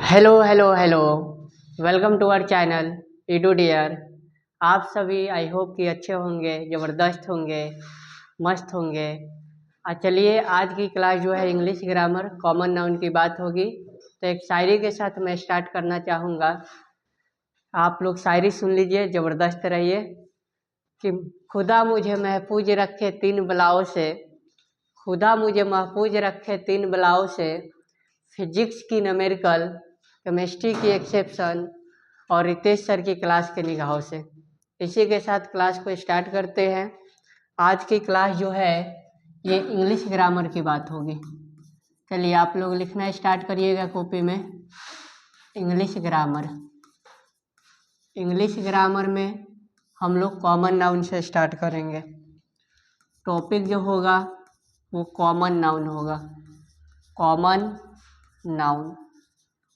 Hello hello hello. Welcome to our channel Edu Dear. आप सभी I hope कि अच्छे होंगे, ज़बरदस्त होंगे, मस्त होंगे। चलिए आज की क्लास जो है इंग्लिश ग्रामर कॉमन नाउन की बात होगी। तो एक शायरी के साथ मैं स्टार्ट करना चाहूँगा। आप लोग शायरी सुन लीजिए, ज़बरदस्त रहिए। कि खुदा मुझे महफूज रखे तीन बलाओं से, खुदा मुझे महफूज रखे तीन बलाओं से, फिजिक्स की न्यूमेरिकल, केमिस्ट्री की एक्सेप्शन और रितेश सर की क्लास के निगाहों से। इसी के साथ क्लास को स्टार्ट करते हैं। आज की क्लास जो है ये इंग्लिश ग्रामर की बात होगी। चलिए आप लोग लिखना स्टार्ट करिएगा कॉपी में। English grammar. इंग्लिश ग्रामर में हम लोग कॉमन नाउन से स्टार्ट करेंगे। टॉपिक जो होगा वो कॉमन नाउन होगा। Common noun.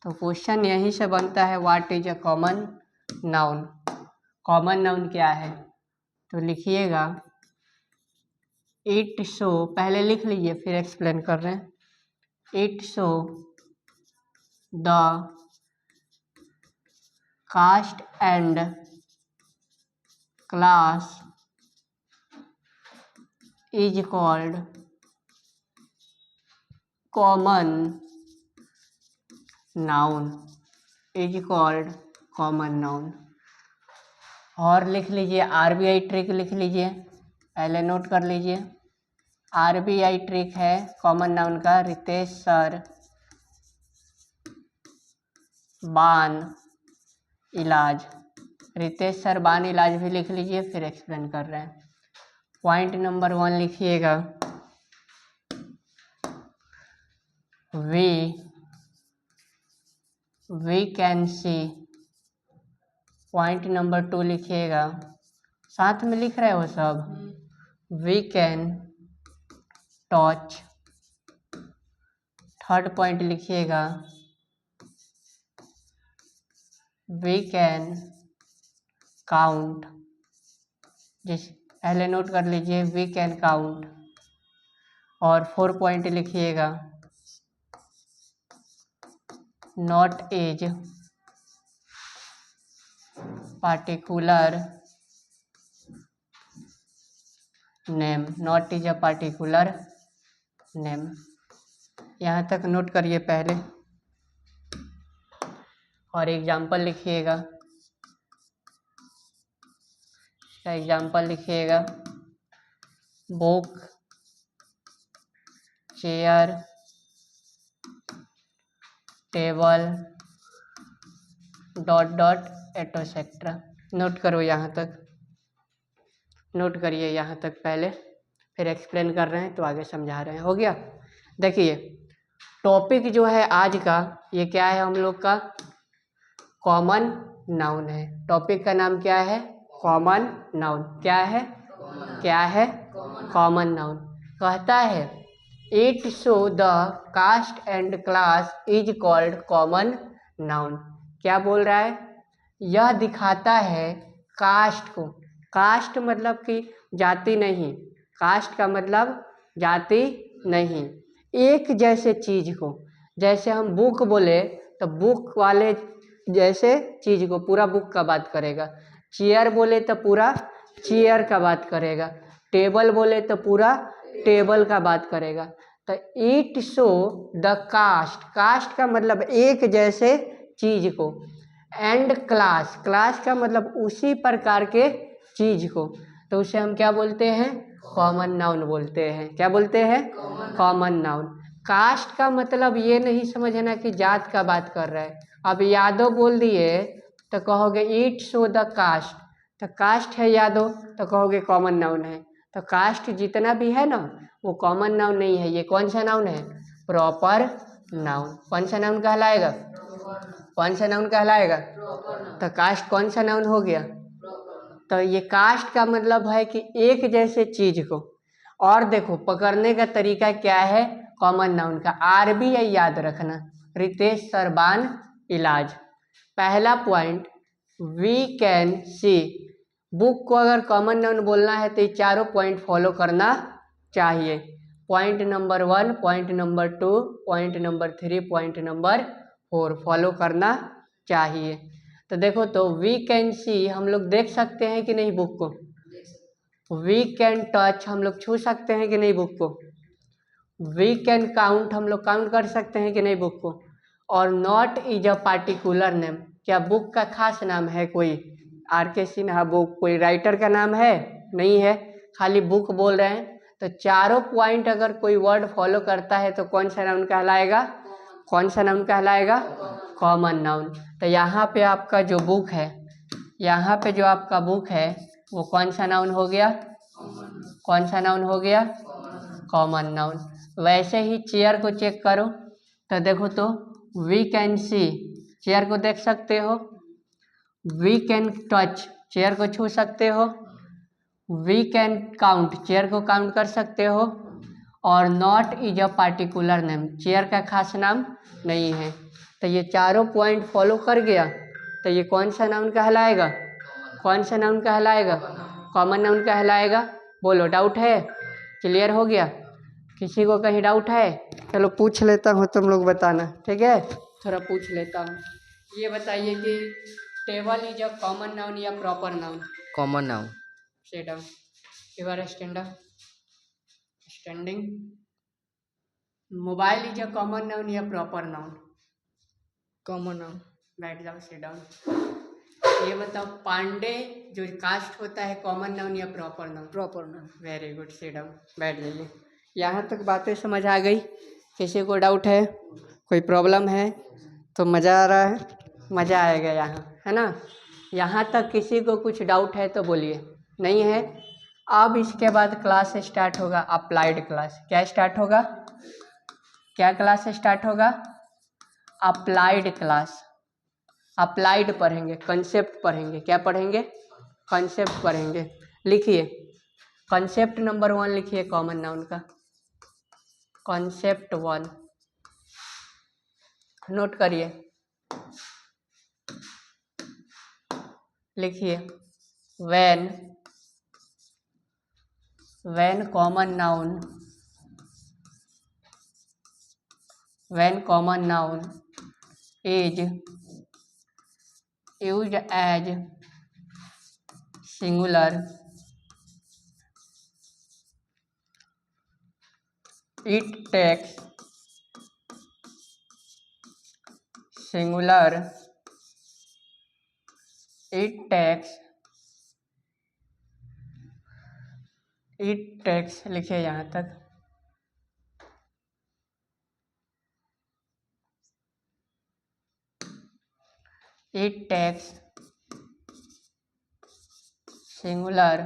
तो क्वेश्चन यहीं से बनता है, what is a common noun. Common noun क्या है तो लिखिएगा इट शो। पहले लिख लीजिए फिर एक्सप्लेन कर रहे हैं। It show the caste and class is called common noun. Is called common noun. और लिख लीजिए आरबीआई ट्रिक लिख लीजिए, पहले नोट कर लीजिए। आरबीआई ट्रिक है कॉमन नाउन का, रितेश सर बान इलाज। रितेश सर बान इलाज भी लिख लीजिए, फिर एक्सप्लेन कर रहे हैं। पॉइंट नंबर 1 लिखिएगा, we can see. Point number 2 लिखिएगा, साथ में लिख रहे हो सब। We can touch. Third point लिखिएगा, वी कैन काउंट। जिस पहले नोट कर लीजिए, वी कैन काउंट। और 4 पॉइंट लिखिएगा, not is particular name. Not is a particular name. यहाँ तक नोट करिए पहले। और एग्जाम्पल लिखिएगा। एग्जाम्पल लिखिएगा, book, chair, table, dot dot etcetera. Note करो यहाँ तक, नोट करिए यहाँ तक पहले, फिर एक्सप्लेन कर रहे हैं तो आगे समझा रहे हैं। हो गया। देखिए टॉपिक जो है आज का ये क्या है, हम लोग का कॉमन नाउन है। टॉपिक का नाम क्या है, कॉमन नाउन। क्या है, क्या है, कॉमन नाउन। कहता है it show the caste and class is called common noun. क्या बोल रहा है, यह दिखाता है कास्ट को। कास्ट मतलब कि जाति नहीं, कास्ट का मतलब जाति नहीं, एक जैसे चीज को। जैसे हम बुक बोले तो बुक वाले जैसे चीज को, पूरा बुक का बात करेगा। चेयर बोले तो पूरा चेयर का बात करेगा। टेबल बोले तो पूरा टेबल का बात करेगा। तो it show the caste, caste का मतलब एक जैसे चीज को। एंड क्लास, क्लास का मतलब उसी प्रकार के चीज को। तो उसे हम क्या बोलते हैं, कॉमन नाउन बोलते हैं। क्या बोलते हैं, कॉमन नाउन। कास्ट का मतलब ये नहीं समझना कि जात का बात कर रहा है। अब यादव बोल दिए तो कहोगे इट शो द कास्ट, तो कास्ट है यादव तो कहोगे कॉमन नाउन है। तो कास्ट जितना भी है ना वो कॉमन नाउन नहीं है। ये कौन सा नाउन है, प्रॉपर नाउन। कौन सा नाउन कहलाएगा, कौन सा नाउन कहलाएगा। तो कास्ट कौन सा नाउन हो गया। तो ये कास्ट का मतलब है कि एक जैसे चीज को। और देखो पकड़ने का तरीका क्या है कॉमन नाउन का, आरबीआई याद रखना, रितेश सरबान इलाज। पहला point, we can see. Book को अगर कॉमन नाउन बोलना है तो ये चारों पॉइंट फॉलो करना चाहिए। Point number 1, point number 2, point number 3, point number 4 follow करना चाहिए। तो देखो, तो वी कैन सी हम लोग देख सकते हैं कि नहीं बुक को। वी कैन टच हम लोग छू सकते हैं कि नहीं बुक को। वी कैन काउंट हम लोग काउंट कर सकते हैं कि नहीं बुक को। और not is a particular name, क्या बुक का खास नाम है कोई। आर के सिन्हा बुक कोई राइटर का नाम है, नहीं है, खाली बुक बोल रहे हैं। तो चारों पॉइंट अगर कोई वर्ड फॉलो करता है तो कौन सा नाउन कहलाएगा, कौन सा नाउन कहलाएगा, कॉमन नाउन। तो यहाँ पे आपका जो बुक है, यहाँ पे जो आपका बुक है वो कौन सा नाउन हो गया, कौन सा नाउन हो गया, कॉमन नाउन। वैसे ही चेयर को चेक करो, तो देखो तो वी कैन सी, चेयर को देख सकते हो। वी कैन टच, चेयर को छू सकते हो। वी कैन काउंट, चेयर को काउंट कर सकते हो। और not is a particular name, chair का खास नाम नहीं है। तो ये चारों पॉइंट फॉलो कर गया तो ये कौन सा नाउन कहलाएगा, कौन सा नाउन कहलाएगा, कॉमन नाउन कहलाएगा। बोलो, डाउट है, क्लियर हो गया, किसी को कहीं डाउट है। चलो पूछ लेता हूँ, तुम लोग बताना, ठीक है, थोड़ा पूछ लेता हूँ। ये बताइए कि table is a common noun या proper noun. Common noun. Sit down. You are stand up. Standing. Mobile is a common noun या प्रॉपर नाउन। Common noun. बैठ जाओ, सिट डाउन। ये बताओ, पांडे जो कास्ट होता है कॉमन नाउन या proper noun. Proper noun. Very good, sit down, बैठ जाइए। यहाँ तक बातें समझ आ गई, किसी को डाउट है, कोई प्रॉब्लम है तो मज़ा आ रहा है, मज़ा आएगा यहाँ, है ना। यहाँ तक किसी को कुछ डाउट है तो बोलिए, नहीं है। अब इसके बाद क्लास स्टार्ट होगा, अप्लाइड क्लास। क्या स्टार्ट होगा, क्या क्लास स्टार्ट होगा, अप्लाइड क्लास। अप्लाइड पढ़ेंगे, कंसेप्ट पढ़ेंगे। क्या पढ़ेंगे, कंसेप्ट पढ़ेंगे। लिखिए, कंसेप्ट नंबर 1 लिखिए कॉमन नाउन का, कॉन्सेप्ट 1 नोट करिए, लिखिए। when common noun is used as singular, it takes लिखिए यहाँ तक। It takes singular,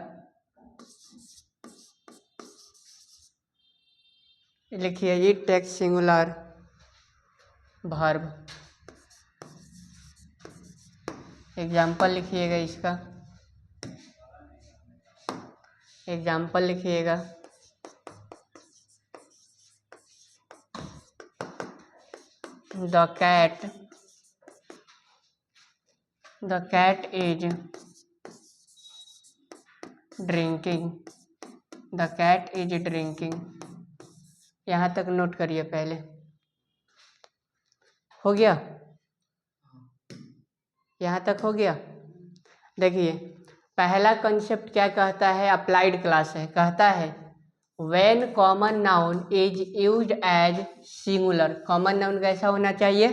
लिखिए it takes singular verb। Example लिखिएगा इसका, एग्जाम्पल लिखिएगा। The cat is drinking, the cat is drinking। यहाँ तक नोट करिए पहले, हो गया, यहाँ तक हो गया। देखिए, पहला कंसेप्ट क्या कहता है, अप्लाइड क्लास है, कहता है when common noun is used as singular। Common noun कैसा होना चाहिए,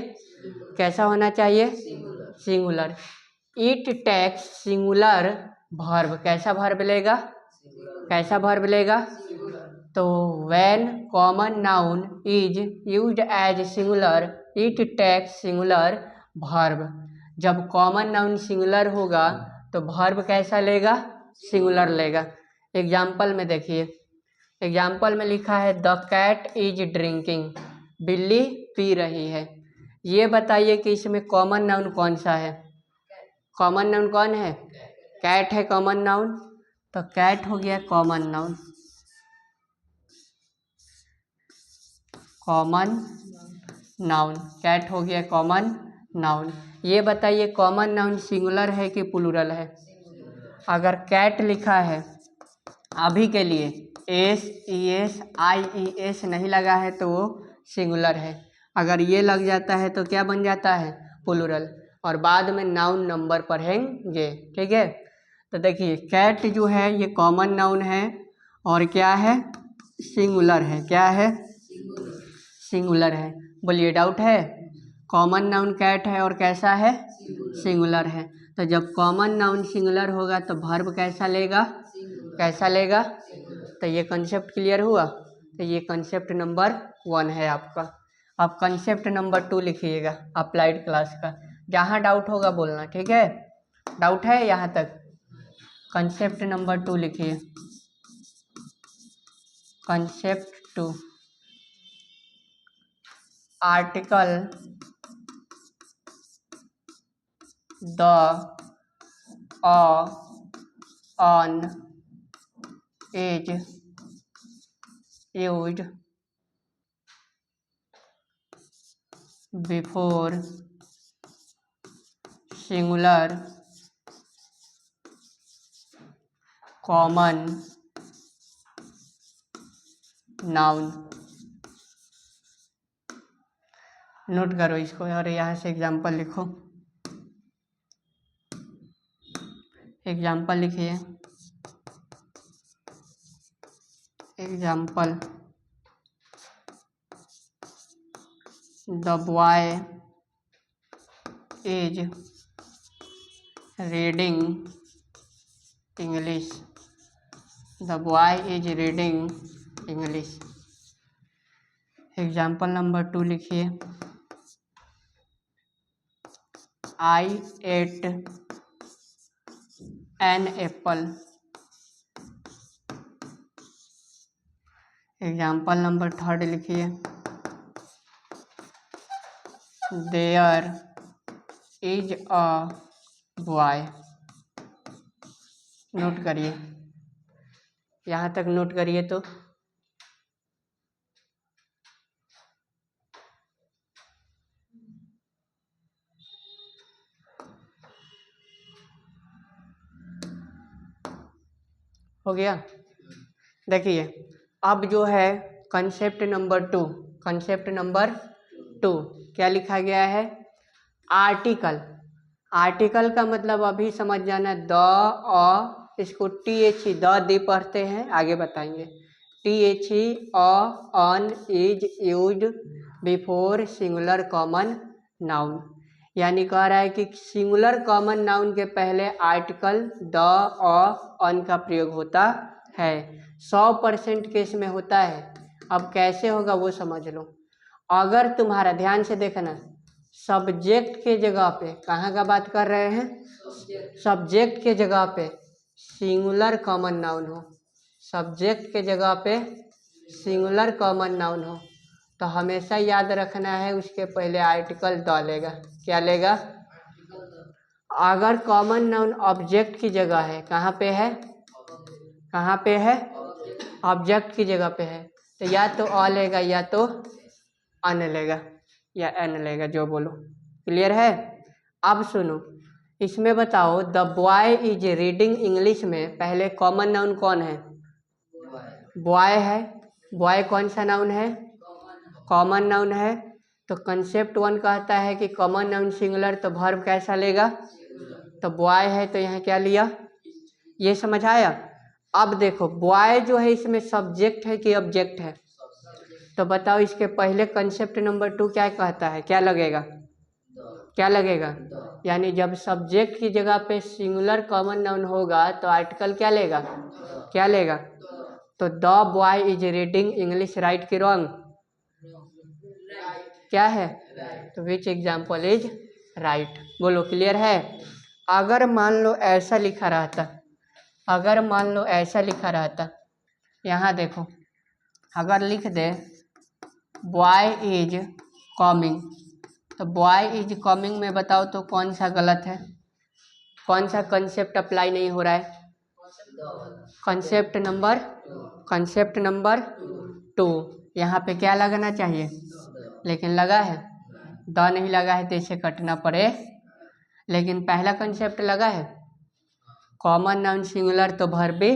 कैसा होना चाहिए, singular. It takes singular verb, कैसा वर्ब लेगा, कैसा वर्ब लेगा। तो when common noun is used as singular it takes singular verb। जब कॉमन नाउन सिंगुलर होगा तो वर्ब कैसा लेगा, सिंगुलर लेगा। एग्जाम्पल में देखिए, एग्जाम्पल में लिखा है द कैट इज ड्रिंकिंग, बिल्ली पी रही है। ये बताइए कि इसमें कॉमन नाउन कौन सा है, कॉमन नाउन कौन है, कैट है कॉमन नाउन, तो कैट हो गया common noun, common noun, cat हो गया कॉमन नाउन। ये बताइए कॉमन नाउन सिंगुलर है कि प्लूरल है। अगर कैट लिखा है अभी के लिए, S E S I E S नहीं लगा है तो वो सिंगुलर है। अगर ये लग जाता है तो क्या बन जाता है? प्लूरल। और बाद में नाउन नंबर पढ़ेंगे, ठीक है। तो देखिए कैट जो है ये कॉमन नाउन है और क्या है? सिंगुलर है। क्या है? सिंगुलर है। बोलिए डाउट है? कॉमन नाउन कैट है और कैसा है? सिंगुलर है। तो जब कॉमन नाउन सिंगुलर होगा तो वर्ब कैसा लेगा? कैसा लेगा? तो ये कंसेप्ट क्लियर हुआ। तो ये कंसेप्ट नंबर 1 है आपका। अब कंसेप्ट नंबर 2 लिखिएगा अप्लाइड क्लास का। जहाँ डाउट होगा बोलना, ठीक है। डाउट है यहाँ तक? कंसेप्ट नंबर 2 लिखिए। Concept 2 article the on is used before singular common noun. Note करो इसको और यहाँ से एग्जाम्पल लिखो। एग्जाम्पल लिखिए। Example the boy is reading English. The boy is reading English. Example number 2 लिखिए। I ate an apple. Example number 3 लिखिए। There is a boy. Note करिए, यहाँ तक नोट करिए तो हो गया। देखिए अब जो है कंसेप्ट नंबर 2, कंसेप्ट नंबर 2 क्या लिखा गया है? आर्टिकल। आर्टिकल का मतलब अभी समझ जाना, द अ, इसको TH द दे पढ़ते हैं, आगे बताएंगे। TH on is used before singular common noun. यानी कह रहा है कि सिंगुलर कॉमन नाउन के पहले आर्टिकल द ऑन का प्रयोग होता है। 100% केस में होता है। अब कैसे होगा वो समझ लो। अगर तुम्हारा ध्यान से देखना, सब्जेक्ट के जगह पे कहाँ का बात कर रहे हैं? सब्जेक्ट के जगह पे सिंगुलर कॉमन नाउन हो, सब्जेक्ट के जगह पे सिंगुलर कॉमन नाउन हो तो हमेशा याद रखना है उसके पहले आर्टिकल द लेगा। क्या लेगा? अगर कॉमन नाउन ऑब्जेक्ट की जगह है, कहाँ पे है? कहाँ पे है? ऑब्जेक्ट की जगह पे है तो या तो अ लेगा या तो अन लेगा या एन लेगा, जो बोलो। क्लियर है? अब सुनो, इसमें बताओ the boy is reading English में पहले कॉमन नाउन कौन है? बॉय है। बॉय कौन सा नाउन है? कॉमन नाउन है। तो कंसेप्ट 1 कहता है कि कॉमन नाउन सिंगुलर तो वर्ब कैसा लेगा? तो बॉय है तो यहाँ क्या लिया? ये समझ आया? अब देखो बॉय जो है इसमें सब्जेक्ट है कि ऑब्जेक्ट है? तो बताओ इसके पहले कंसेप्ट नंबर 2 क्या कहता है? क्या लगेगा? क्या लगेगा? यानी जब सब्जेक्ट की जगह पे सिंगुलर कॉमन नाउन होगा तो आर्टिकल क्या लेगा? क्या लेगा? तो the boy is reading English, right की रॉन्ग? क्या है? तो विच एग्जाम्पल इज राइट? बोलो क्लियर है? अगर मान लो ऐसा लिखा रहता, अगर मान लो ऐसा लिखा रहता, यहाँ देखो, अगर लिख दे बॉय इज कमिंग, तो बॉय इज कमिंग में बताओ तो कौन सा गलत है? कौन सा कंसेप्ट अप्लाई नहीं हो रहा है? Concept number 2। यहाँ पे क्या लगाना चाहिए? लेकिन लगा है द नहीं लगा है तो इसे कटना पड़े। लेकिन पहला कंसेप्ट लगा है कॉमन नाउन सिंगुलर तो वर्ब भी।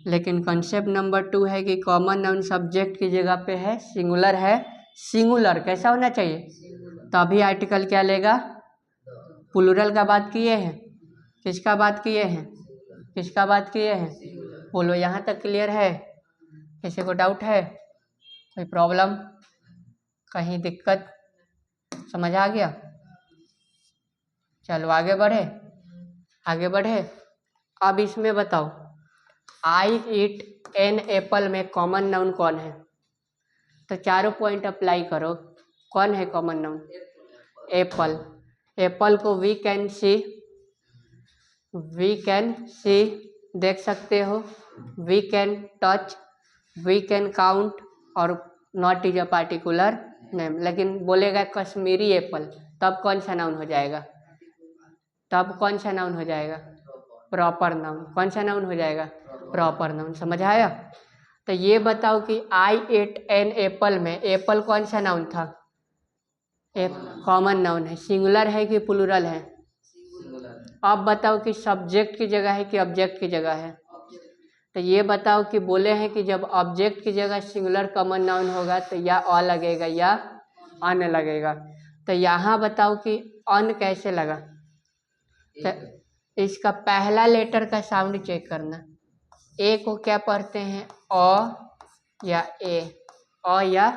लेकिन कंसेप्ट नंबर 2 है कि कॉमन नाउन सब्जेक्ट की जगह पे है, सिंगुलर है, सिंगुलर कैसा होना चाहिए, तभी आर्टिकल क्या लेगा, प्लूरल का बात किए हैं, किसका बात किए हैं, किसका बात किए हैं, बोलो यहाँ तक क्लियर है, किसी को डाउट है, कोई प्रॉब्लम, कहीं दिक्कत, समझ आ गया। चलो आगे बढ़े, आगे बढ़े। अब इसमें बताओ आई ईट एन एप्पल में कॉमन नाउन कौन है, तो चारों पॉइंट अप्लाई करो, कौन है कॉमन नाउन, एप्पल। एप्पल को वी कैन सी देख सकते हो, we can touch, we can count, और not is a particular name. लेकिन बोलेगा कश्मीरी एप्पल, तब कौन सा नाउन हो जाएगा, तब कौन सा नाउन हो जाएगा, प्रॉपर नाउन। कौन सा नाउन हो जाएगा, प्रॉपर नाउन। समझ आया। तो ये बताओ कि आई एट एन एप्पल में एप्पल कौन सा नाउन था, एक कॉमन नाउन है, सिंगुलर है कि प्लूरल है। अब बताओ कि सब्जेक्ट की जगह है कि ऑब्जेक्ट की जगह है। तो ये बताओ कि बोले हैं कि जब ऑब्जेक्ट की जगह सिंगुलर कॉमन नाउन होगा तो या अ लगेगा या अन लगेगा। तो यहाँ बताओ कि अन कैसे लगा, तो इसका पहला लेटर का साउंड चेक करना। ए को क्या पढ़ते हैं, अ या ए, अ या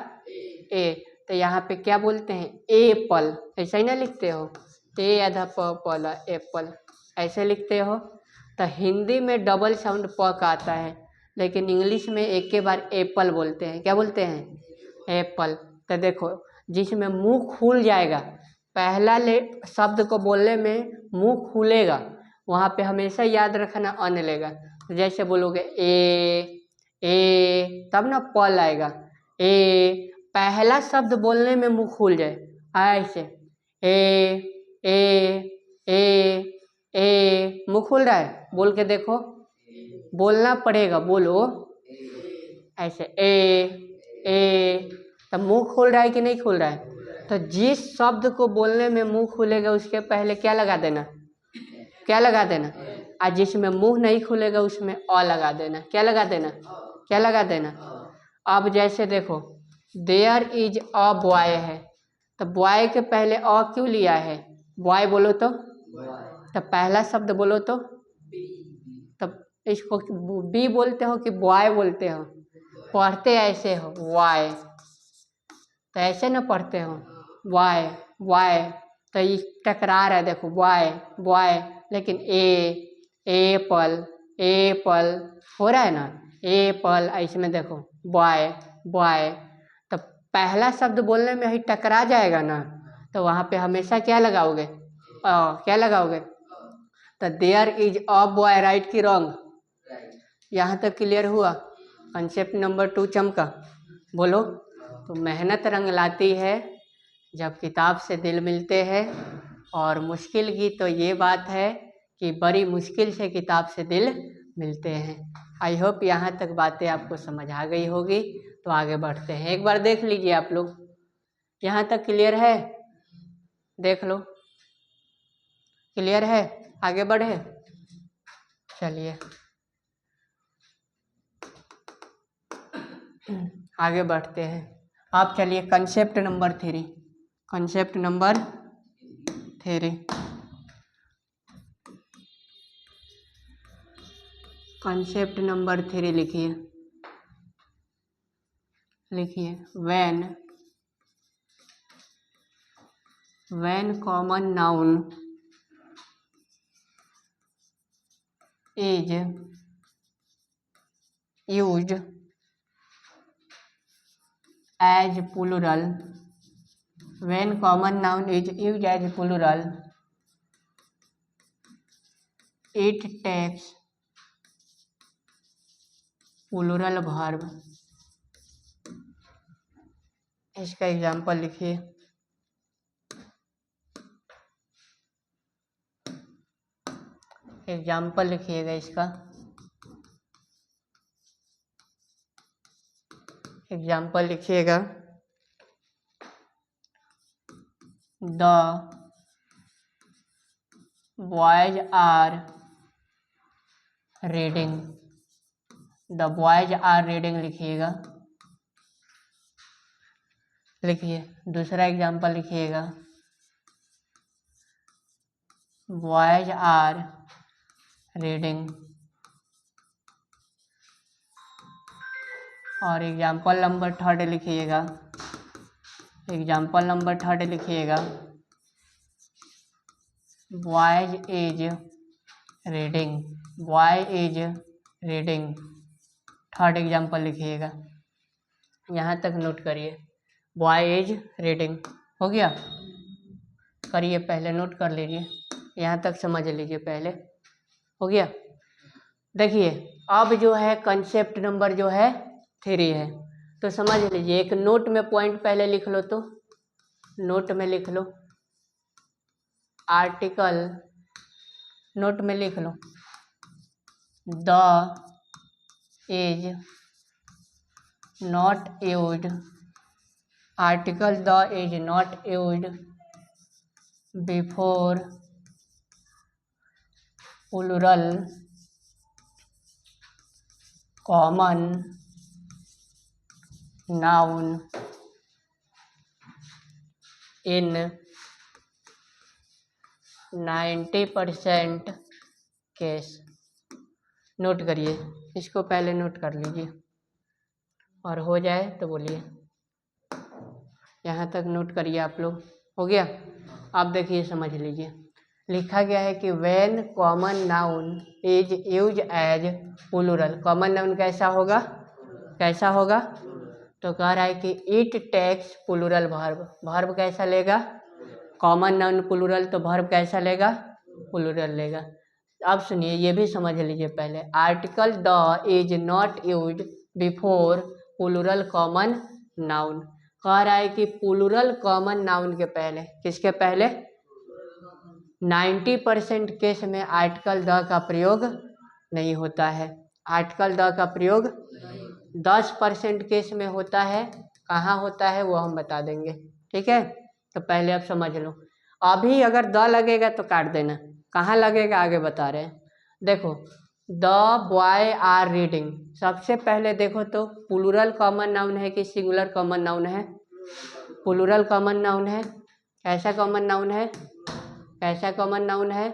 ए। तो यहाँ पे क्या बोलते हैं, एप्पल, ऐसा ही ना लिखते हो, ए आधा प एप्पल ऐसे लिखते हो। तो हिंदी में डबल साउंड प का आता है, लेकिन इंग्लिश में एक के बार एप्पल बोलते हैं। क्या बोलते हैं, एप्पल। तो देखो जिसमें मुंह खुल जाएगा, पहला शब्द को बोलने में मुंह खुलेगा, वहाँ पे हमेशा याद रखना अन लेगा। तो जैसे बोलोगे ए तब ना पल आएगा, ए पहला शब्द बोलने में मुंह खुल जाए, ऐसे ए मुंह खुल रहा है, बोल के देखो, बोलना पड़ेगा, बोलो ऐसे ए। तब मुंह खुल रहा है कि नहीं खुल रहा है। तो जिस शब्द को बोलने में मुंह खुलेगा उसके पहले क्या लगा देना, क्या लगा देना, और जिसमें मुंह नहीं खुलेगा उसमें अ लगा देना। क्या लगा देना, क्या लगा देना। अब जैसे देखो देयर इज अ बॉय है, तो बॉय के पहले अ क्यों लिया है, बॉय बोलो तो पहला शब्द बोलो तो, तब इसको बी बोलते हो कि बॉय बोलते हो, पढ़ते ऐसे हो वाई, तो ऐसे ना पढ़ते हो वाई वाई, तो ये टकरार है, देखो बॉय बॉय, लेकिन एप्पल एप्पल हो रहा है ना, एप्पल ऐसे में देखो बॉय बॉय। तो पहला शब्द बोलने में ही टकरा जाएगा ना, तो वहाँ पे हमेशा क्या लगाओगे, क्या लगाओगे। तो there is a boy, right की रॉन्ग, यहाँ तक क्लियर हुआ। कंसेप्ट नंबर 2 चमका, बोलो। तो मेहनत रंग लाती है जब किताब से दिल मिलते हैं, और मुश्किल की तो ये बात है कि बड़ी मुश्किल से किताब से दिल मिलते हैं। आई होप यहाँ तक बातें आपको समझ आ गई होगी। तो आगे बढ़ते हैं, एक बार देख लीजिए आप लोग, यहाँ तक क्लियर है, देख लो क्लियर है, आगे बढ़े। चलिए आगे बढ़ते हैं। आप चलिए concept number 3, concept number 3, concept number 3 लिखिए, लिखिए when common noun is used as plural, when common noun is used as plural, it takes plural verb। इसका एग्जाम्पल लिखिए, एग्जाम्पल लिखिएगा इसका, एग्जाम्पल लिखिएगा। The boys are reading, the boys are reading लिखिएगा। लिखिए दूसरा एग्जाम्पल लिखिएगा, बॉयज आर रीडिंग। और एग्जाम्पल नंबर थर्ड लिखिएगा, एग्जाम्पल नंबर थर्ड लिखिएगा, boys is reading, boy is reading. Third example लिखिएगा, यहाँ तक नोट करिए, बॉय इज रीडिंग। हो गया? करिए, पहले नोट कर लीजिए, यहाँ तक समझ लीजिए पहले। हो गया? देखिए अब जो है कंसेप्ट नंबर जो है 3 है, तो समझ लीजिए। एक नोट में पॉइंट पहले लिख लो, तो नोट में लिख लो, आर्टिकल नोट में लिख लो, the is not used, article the is not used before plural common noun in 90% case. Note करिए, इसको पहले नोट कर लीजिए, और हो जाए तो बोलिए। यहाँ तक नोट करिए आप लोग। हो गया? अब देखिए समझ लीजिए, लिखा गया है कि when common noun is use as plural. Common noun कैसा होगा? कैसा होगा? तो कह रहा है कि it takes plural verb. Verb कैसा लेगा? कॉमन नाउन प्लूरल, तो वर्ब कैसा लेगा? प्लूरल लेगा। अब सुनिए, ये भी समझ लीजिए पहले, article the is not used before plural common noun. कह रहा है कि प्लूरल कॉमन नाउन के पहले, किसके पहले? 90% केस में आर्टिकल द का प्रयोग नहीं होता है। आर्टिकल द का प्रयोग 10% केस में होता है। कहाँ होता है वो हम बता देंगे, ठीक है? तो पहले आप समझ लो। अभी अगर द लगेगा तो काट देना, कहाँ लगेगा आगे बता रहे हैं। देखो, द बॉय आर रीडिंग, सबसे पहले देखो तो प्लूरल कॉमन नाउन है कि सिंगुलर कॉमन नाउन है? प्लूरल कॉमन नाउन है। कैसा कॉमन नाउन है? कैसा कॉमन नाउन है?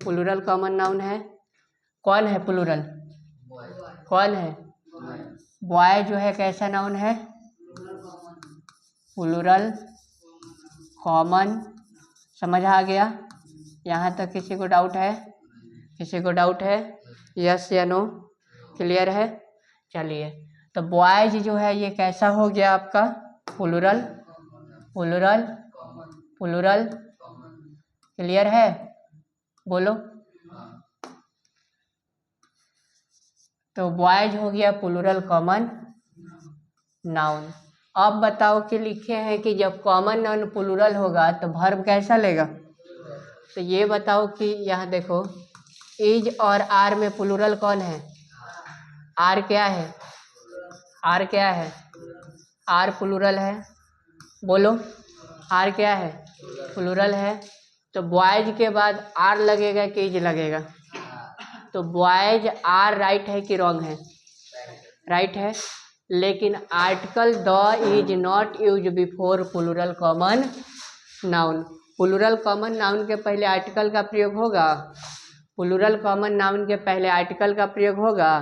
प्लूरल कॉमन नाउन है। कौन है प्लूरल? कौन है? बॉय जो है कैसा नाउन है? Plural common. समझ आ गया? यहाँ तक किसी को डाउट है? किसी को डाउट है? यस या नो? क्लियर है? चलिए, तो बॉयज जो है ये कैसा हो गया आपका? प्लूरल। प्लूरल प्लूरल क्लियर है? बोलो। तो बॉयज हो गया प्लूरल कॉमन नाउन। अब बताओ कि लिखे हैं कि जब कॉमन नाउन प्लूरल होगा तो वर्ब कैसा लेगा? तो ये बताओ कि यहाँ देखो, इज और आर में प्लूरल कौन है? आर क्या है? आर क्या है? आर प्लूरल है। बोलो, आर क्या है? प्लूरल है। तो बॉयज के बाद आर लगेगा कि इज लगेगा? तो बॉयज आर राइट है कि रॉन्ग है? राइट है। लेकिन article the is not use before plural common noun. Plural common noun के पहले आर्टिकल का प्रयोग होगा? प्लूरल कॉमन नाउन के पहले आर्टिकल का प्रयोग होगा?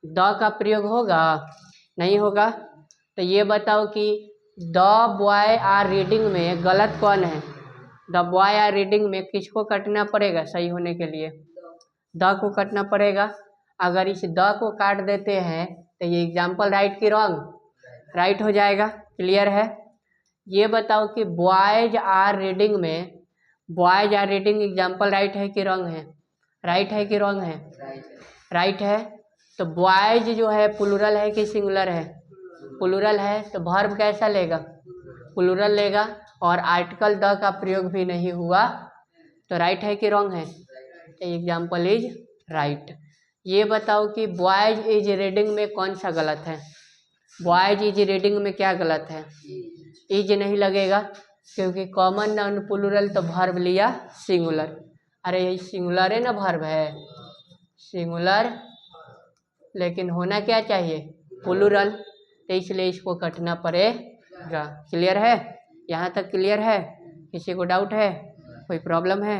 द का प्रयोग होगा? नहीं होगा। तो ये बताओ कि द बॉय आर रीडिंग में गलत कौन है? द बॉय आर रीडिंग में किसको कटना पड़ेगा सही होने के लिए? द को कटना पड़ेगा। अगर इस द को काट देते हैं तो ये एग्जाम्पल राइट की रॉन्ग? राइट हो जाएगा। क्लियर है? ये बताओ कि बॉयज आर रीडिंग में boys are reading example right है कि रॉन्ग है? राइट है कि रॉन्ग है? राइट है। तो बॉयज जो है प्लूरल है कि सिंगुलर है? प्लूरल है। तो वर्ब कैसा लेगा? प्लूरल लेगा। और आर्टिकल द का प्रयोग भी नहीं हुआ, तो राइट है कि रॉन्ग है? तो एग्जाम्पल इज राइट। ये बताओ कि बॉयज इज रीडिंग में कौन सा गलत है? बॉयज इज रीडिंग में क्या गलत है? इज नहीं लगेगा, क्योंकि कॉमन नाउन प्लूरल तो वर्ब लिया सिंगुलर। अरे ये सिंगुलर है ना, वर्ब है सिंगुलर, लेकिन होना क्या चाहिए? प्लूरल। तो इसलिए इसको कटना पड़ेगा। गा। क्लियर है? यहाँ तक क्लियर है? किसी को डाउट है? कोई प्रॉब्लम है?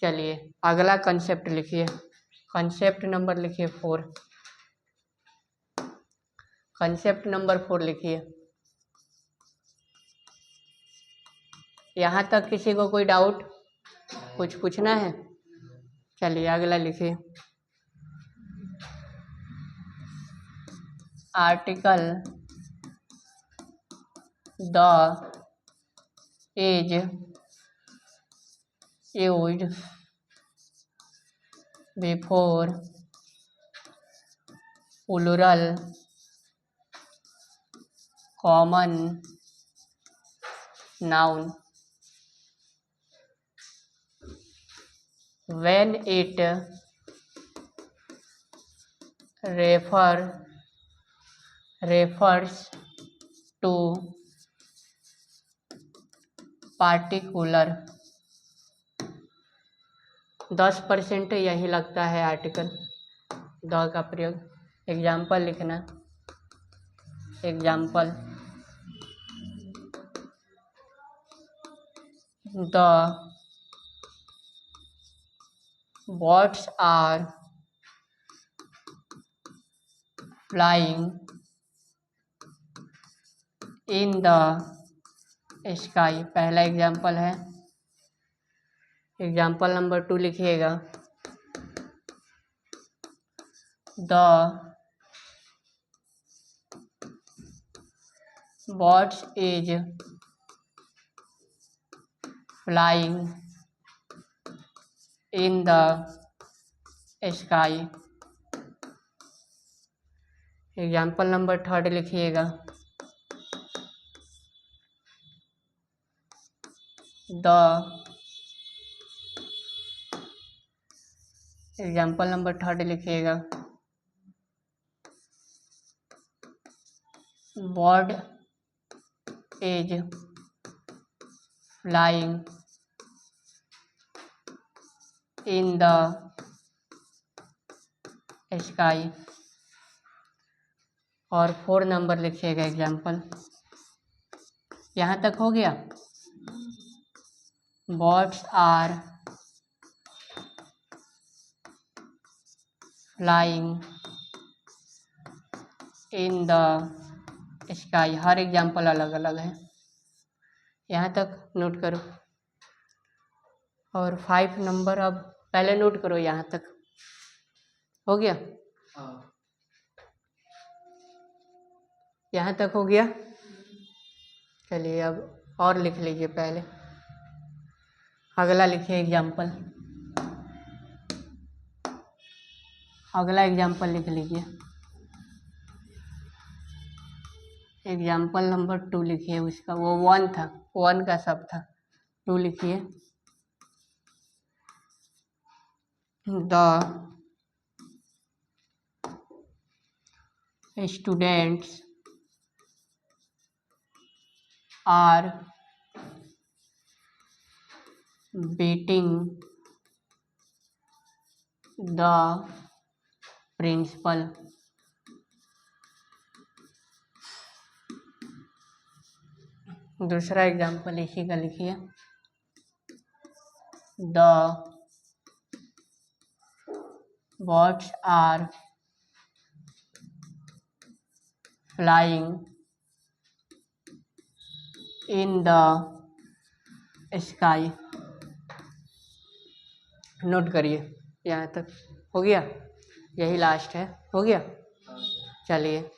चलिए अगला कंसेप्ट लिखिए। कंसेप्ट नंबर लिखिए 4। कंसेप्ट नंबर 4 लिखिए। यहाँ तक किसी को कोई डाउट, कुछ पूछना है? चलिए अगला लिखिए। Article the is used before plural common noun when it refers to particular 10% यही लगता है आर्टिकल द का प्रयोग। एग्जाम्पल लिखना। Example the birds are flying in the sky। पहला एग्जाम्पल है। एग्जाम्पल नंबर 2 लिखिएगा। The birds is flying in the sky। Example number 3 लिखिएगा। एग्जाम्पल नंबर 3 लिखिएगा। Bird is flying in the sky. और 4 नंबर लिखिएगा एग्जाम्पल। यहाँ तक हो गया। Birds are flying in the sky. हर एग्जाम्पल अलग अलग है। यहाँ तक नोट करो। और 5 नंबर अब पहले नोट करो। यहाँ तक हो गया? यहाँ तक हो गया? चलिए अब और लिख लीजिए। पहले अगला लिखिए एग्जाम्पल। अगला एग्जाम्पल लिख लीजिए। एग्जाम्पल नंबर 2 लिखिए। उसका वो 1 था, 1 का सब था। 2 लिखिए। The students are beating the principal। दूसरा एग्जाम्पल इसी का लिखिए। द birds are flying in the sky। नोट करिए। यहाँ तक हो गया? यही लास्ट है। हो गया? चलिए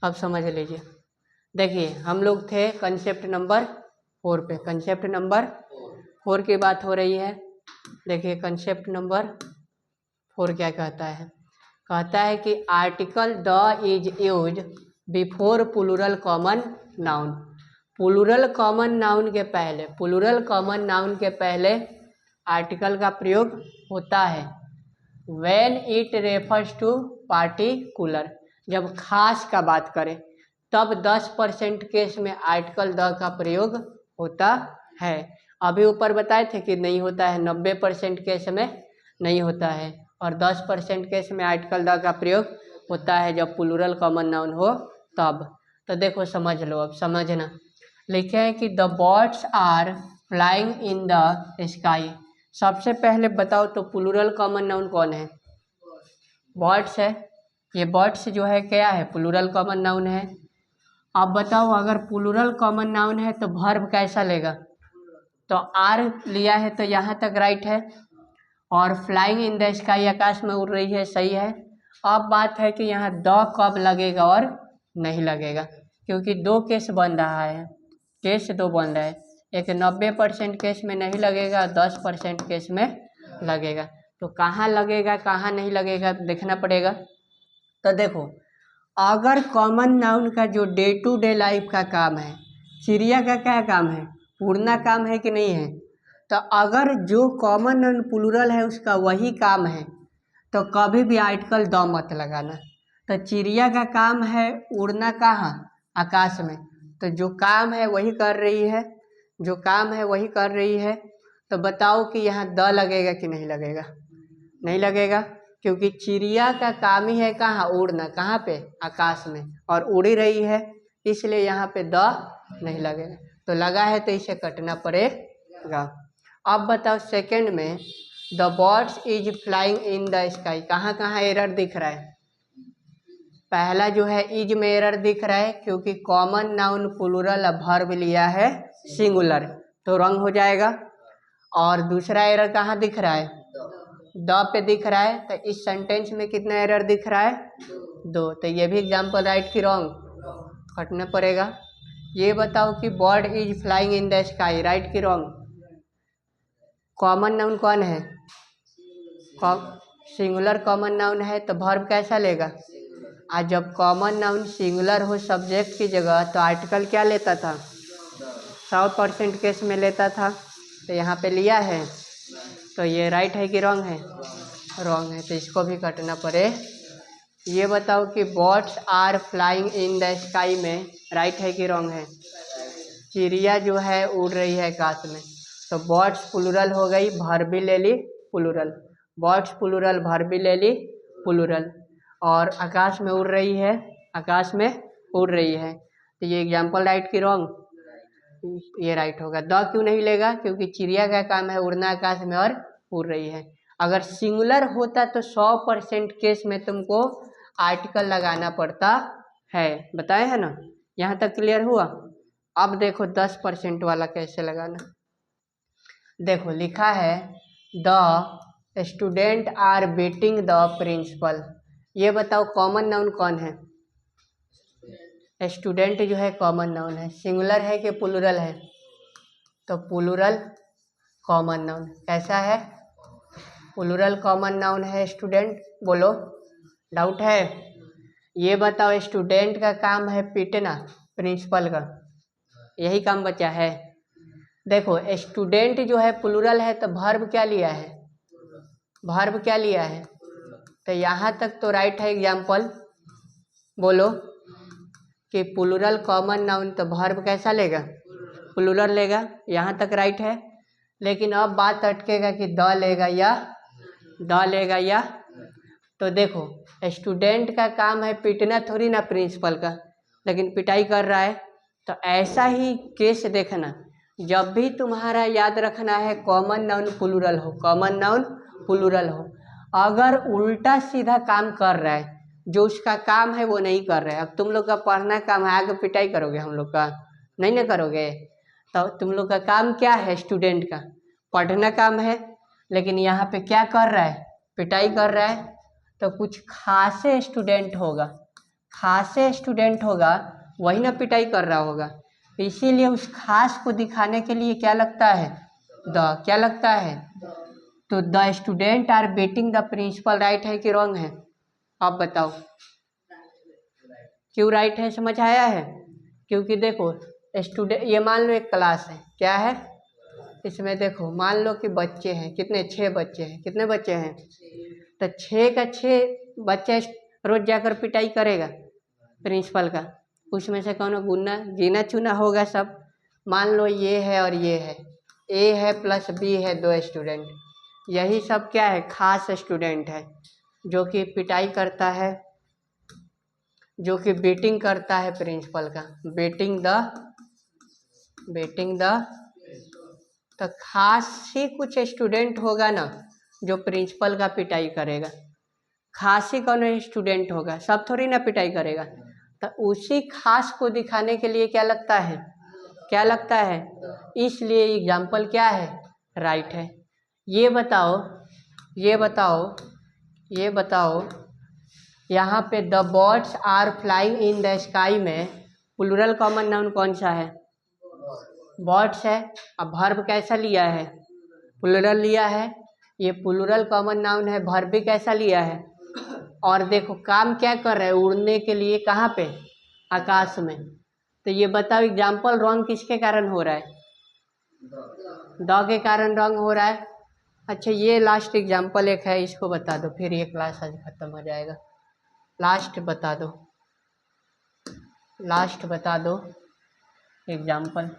अब समझ लीजिए। देखिए हम लोग थे कंसेप्ट नंबर 4 पे। कंसेप्ट नंबर 4 की बात हो रही है। देखिए कंसेप्ट नंबर 4 क्या कहता है? कहता है कि article the is used before plural common noun. Plural common noun के पहले, प्लूरल कॉमन नाउन के पहले आर्टिकल का प्रयोग होता है। When it refers to particular, जब खास का बात करें तब 10% केस में आर्टिकल द का प्रयोग होता है। अभी ऊपर बताए थे कि नहीं होता है। 90% केस में नहीं होता है और 10% केस में आर्टिकल द का प्रयोग होता है जब प्लूरल कॉमन नाउन हो तब। तो देखो समझ लो। अब समझना लिखे हैं कि the birds are flying in the sky. सबसे पहले बताओ तो प्लूरल कॉमन नाउन कौन है? बर्ड्स है। ये बर्ड्स जो है क्या है? प्लूरल कॉमन नाउन है। अब बताओ अगर प्लूरल कॉमन नाउन है तो वर्ब कैसा लेगा? तो आर लिया है तो यहाँ तक राइट है, और फ्लाइंग इन द स्काई आकाश में उड़ रही है, सही है। अब बात है कि यहाँ द कब लगेगा और नहीं लगेगा, क्योंकि दो केस बन रहा है, केस दो बन रहा है। एक 90% केस में नहीं लगेगा, 10% केस में लगेगा। तो कहाँ लगेगा कहाँ नहीं लगेगा देखना पड़ेगा। तो देखो, अगर कॉमन नाउन का जो डे टू डे लाइफ का काम है, चिड़िया का क्या काम है? उड़ना काम है कि नहीं है? तो अगर जो कॉमन नाउन प्लूरल है उसका वही काम है तो कभी भी आर्टिकल द मत लगाना। तो चिड़िया का काम है उड़ना, कहाँ? आकाश में। तो जो काम है वही कर रही है, जो काम है वही कर रही है। तो बताओ कि यहाँ द लगेगा कि नहीं लगेगा? नहीं लगेगा, क्योंकि चिड़िया का काम ही है कहाँ? उड़ना। कहाँ पे? आकाश में, और उड़ी रही है, इसलिए यहाँ पे द नहीं लगेगा। तो लगा है तो इसे कटना पड़ेगा। अब बताओ सेकंड में, the birds is flying in the sky, कहाँ कहाँ एरर दिख रहा है? पहला जो है इज में एरर दिख रहा है, क्योंकि कॉमन नाउन प्लूरल वर्ब लिया है सिंगुलर, तो रॉन्ग हो जाएगा। और दूसरा एरर कहाँ दिख रहा है? द पे दिख रहा है। तो इस सेंटेंस में कितना एरर दिख रहा है? 2। तो ये भी एग्जाम्पल राइट की रॉन्ग? कटना पड़ेगा। ये बताओ कि bird is flying in the sky, right की रॉन्ग? कॉमन नाउन कौन है? सिंगुलर कॉमन नाउन है, तो वर्ब कैसा लेगा? आज जब कॉमन नाउन सिंगुलर हो सब्जेक्ट की जगह तो आर्टिकल क्या लेता था? 100% केस में लेता था। तो यहाँ पे लिया है, तो ये राइट है कि रॉन्ग है? रॉन्ग है, तो इसको भी कटना पड़े। ये बताओ कि birds are flying in the sky में राइट है कि रॉन्ग है? चिड़िया जो है उड़ रही है आकाश में। तो बर्ड्स प्लूरल हो गई, वर्ब भी ले ली प्लूरल, बर्ड्स प्लूरल वर्ब भी ले ली प्लूरल, और आकाश में उड़ रही है, आकाश में उड़ रही है। तो ये एग्जाम्पल राइट की रॉन्ग? ये राइट होगा। द क्यों नहीं लेगा? क्योंकि चिड़िया का काम है उड़ना आकाश में और उड़ रही है। अगर सिंगुलर होता तो 100% केस में तुमको आर्टिकल लगाना पड़ता है, बताए है ना? यहाँ तक क्लियर हुआ? अब देखो 10% वाला कैसे लगाना। देखो लिखा है the student are beating the principal. ये बताओ कॉमन नाउन कौन है? स्टूडेंट जो है कॉमन नाउन है, सिंगुलर है कि प्लूरल है? तो प्लूरल कॉमन नाउन। कैसा है? प्लूरल कॉमन नाउन है स्टूडेंट। बोलो, डाउट है? ये बताओ स्टूडेंट का काम है पीटना, प्रिंसिपल का यही काम बचा है? देखो स्टूडेंट जो है प्लूरल है, तो वर्ब क्या लिया है? वर्ब क्या लिया है? तो यहाँ तक तो राइट है एग्जाम्पल। बोलो कि प्लूरल कॉमन नाउन, तो वर्ब कैसा लेगा? प्लूरल लेगा, यहाँ तक राइट है। लेकिन अब बात अटकेगा कि द लेगा या द लेगा या। तो देखो स्टूडेंट का काम है पीटना थोड़ी ना प्रिंसिपल का, लेकिन पिटाई कर रहा है। तो ऐसा ही केस देखना, जब भी तुम्हारा याद रखना है कॉमन नाउन प्लूरल हो, कॉमन नाउन प्लूरल हो। अगर उल्टा सीधा काम कर रहा है, जो उसका काम है वो नहीं कर रहा है, अब तुम लोग का पढ़ना काम है, आगे पिटाई करोगे हम लोग का? नहीं ना करोगे। तो तुम लोग का काम क्या है? स्टूडेंट का पढ़ना काम है, लेकिन यहाँ पे क्या कर रहा है? पिटाई कर रहा है। तो कुछ खासे स्टूडेंट होगा, खासे स्टूडेंट होगा, वही ना पिटाई कर रहा होगा। इसीलिए उस खास को दिखाने के लिए क्या लगता है? द। क्या लगता है? तो the student are beating the principal right है कि रॉन्ग है? आप बताओ क्यों राइट है? समझ आया है? क्योंकि देखो स्टूडेंट, ये मान लो एक क्लास है, क्या है? इसमें देखो मान लो कि बच्चे हैं, कितने? 6 बच्चे हैं। कितने बच्चे हैं? तो 6 का 6 बच्चा रोज जाकर पिटाई करेगा प्रिंसिपल का, उसमें से कौन गुना गिना चुना होगा सब। मान लो ये है और ये है, ए है प्लस बी है, 2 स्टूडेंट। यही सब क्या है? खास स्टूडेंट है, जो कि पिटाई करता है, जो कि बीटिंग करता है प्रिंसिपल का, बीटिंग द बेटिंग द, तो खास ही कुछ स्टूडेंट होगा ना जो प्रिंसिपल का पिटाई करेगा। खास ही कौन स्टूडेंट होगा, सब थोड़ी ना पिटाई करेगा। तो उसी खास को दिखाने के लिए क्या लगता है, क्या लगता है, इसलिए एग्जाम्पल क्या है, राइट है। ये बताओ, ये बताओ, ये बताओ, यहाँ पे the birds are flying in the sky में प्लूरल कॉमन नाउन कौन सा है, बर्ड्स है। अब वर्ब कैसा लिया है, प्लूरल लिया है। ये प्लूरल कॉमन नाउन है, वर्ब भी कैसा लिया है। और देखो काम क्या कर रहा है, उड़ने के लिए, कहाँ पे, आकाश में। तो ये बताओ एग्जाम्पल रॉन्ग किसके कारण हो रहा है, द के कारण रॉन्ग हो रहा है। अच्छा ये लास्ट एग्जाम्पल एक है, इसको बता दो, फिर ये क्लास आज खत्म हो जाएगा। लास्ट बता दो, लास्ट बता दो एग्जाम्पल,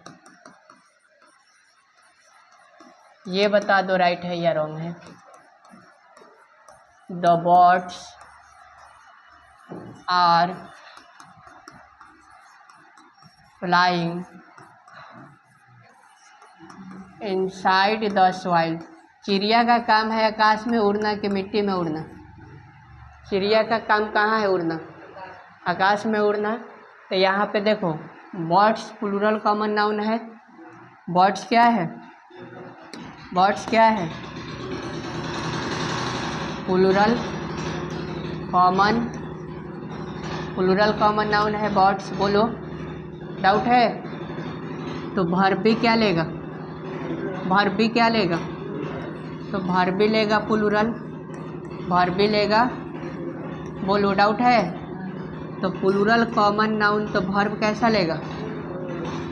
ये बता दो राइट है या रॉन्ग है। The birds are flying inside the soil. चिड़िया का काम है आकाश में उड़ना कि मिट्टी में उड़ना, चिड़िया का काम कहाँ है, उड़ना, आकाश में उड़ना। तो यहाँ पे देखो बर्ड्स प्लूरल कॉमन नाउन है, बर्ड्स क्या है, बर्ड्स क्या है, plural common, plural common noun है बर्ड्स। बोलो डाउट है, तो वर्ब भी क्या लेगा, वर्ब भी क्या लेगा, तो वर्ब भी लेगा प्लूरल, वर्ब भी लेगा। बोलो डाउट है, तो प्लूरल कॉमन नाउन तो वर्ब कैसा लेगा।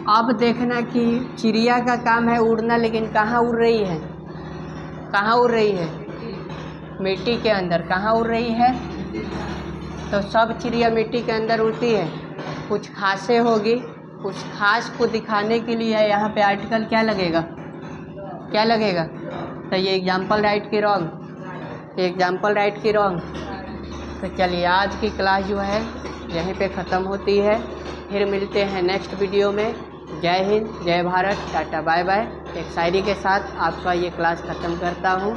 अब देखना कि चिड़िया का काम है उड़ना, लेकिन कहाँ उड़ रही है, कहाँ उड़ रही है, मिट्टी के अंदर। कहाँ उड़ रही है, तो सब चिड़िया मिट्टी के अंदर उड़ती है, कुछ खासे होगी, कुछ खास को दिखाने के लिए यहाँ पे आर्टिकल क्या लगेगा, क्या लगेगा। तो ये एग्जाम्पल राइट की रॉन्ग, ये एग्जाम्पल राइट की रॉन्ग। तो चलिए आज की क्लास जो है यहीं पे ख़त्म होती है, फिर मिलते हैं नेक्स्ट वीडियो में। जय हिंद, जय भारत, टाटा बाय बाय। एक शायरी के साथ आपका ये क्लास ख़त्म करता हूँ।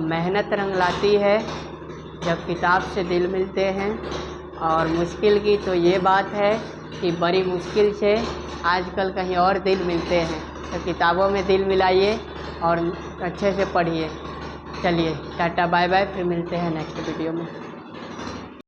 मेहनत रंग लाती है जब किताब से दिल मिलते हैं, और मुश्किल की तो ये बात है कि बड़ी मुश्किल से आजकल कहीं और दिल मिलते हैं। तो किताबों में दिल मिलाइए और अच्छे से पढ़िए। चलिए टाटा बाय बाय, फिर मिलते हैं नेक्स्ट वीडियो में।